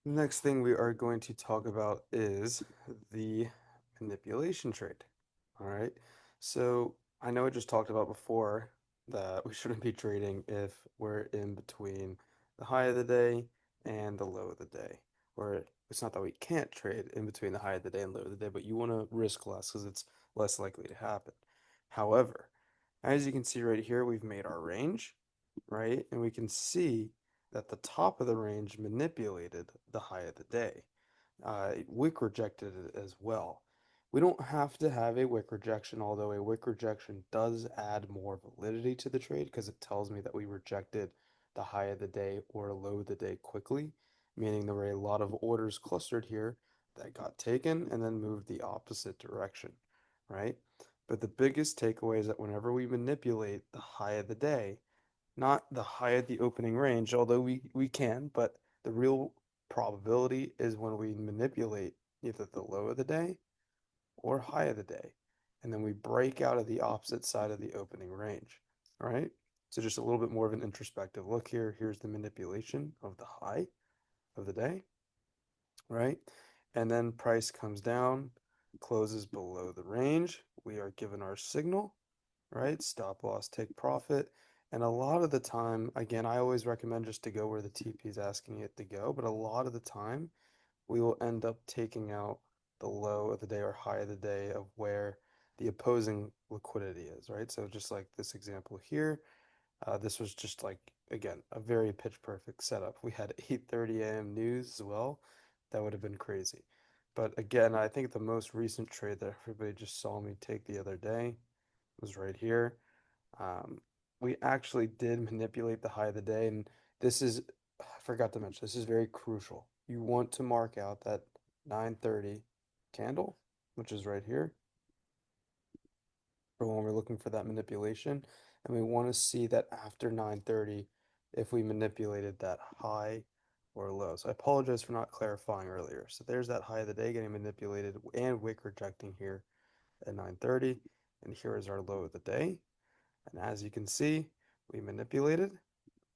The next thing we are going to talk about is the manipulation trade. All right. So I know I just talked about before that we shouldn't be trading if we're in between the high of the day and the low of the day. Or it's not that we can't trade in between the high of the day and low of the day, but you want to risk less because it's less likely to happen. However, as you can see right here, we've made our range, right? And we can see that the top of the range manipulated the high of the day. Wick rejected it as well. We don't have to have a wick rejection, although a wick rejection does add more validity to the trade because it tells me that we rejected the high of the day or low of the day quickly, meaning there were a lot of orders clustered here that got taken and then moved the opposite direction, right? But the biggest takeaway is that whenever we manipulate the high of the day, not the high at the opening range, although we can, but the real probability is when we manipulate either the low of the day or high of the day, and then we break out of the opposite side of the opening range. All right. So just a little bit more of an introspective look here. Here's the manipulation of the high of the day, right? And then price comes down, closes below the range. We are given our signal, right? Stop loss, take profit. And a lot of the time, again, I always recommend just to go where the TP is asking it to go, but a lot of the time we will end up taking out the low of the day or high of the day of where the opposing liquidity is, right? So just like this example here, this was just like, again, a very pitch perfect setup. We had 8:30 a.m. news as well. That would have been crazy. But again, I think the most recent trade that everybody just saw me take the other day was right here. Um, we actually did manipulate the high of the day, and this is, I forgot to mention, this is very crucial. You want to mark out that 9:30 candle, which is right here, for when we're looking for that manipulation. And we want to see that after 9:30 if we manipulated that high or low. So I apologize for not clarifying earlier. So there's that high of the day getting manipulated and wick rejecting here at 9:30. And here is our low of the day. And as you can see, we manipulated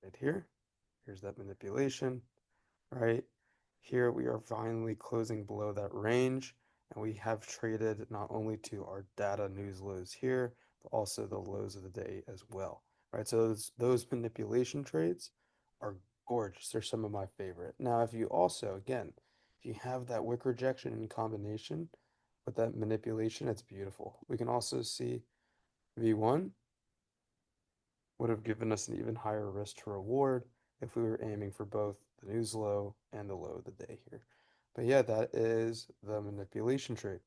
right here. Here's that manipulation, right? Here we are finally closing below that range, and we have traded not only to our data news lows here, but also the lows of the day as well, right? So those manipulation trades are gorgeous. They're some of my favorite. Now, if you also, again, if you have that wick rejection in combination with that manipulation, it's beautiful. We can also see V1 would have given us an even higher risk to reward if we were aiming for both the news low and the low of the day here. But yeah, that is the manipulation trade.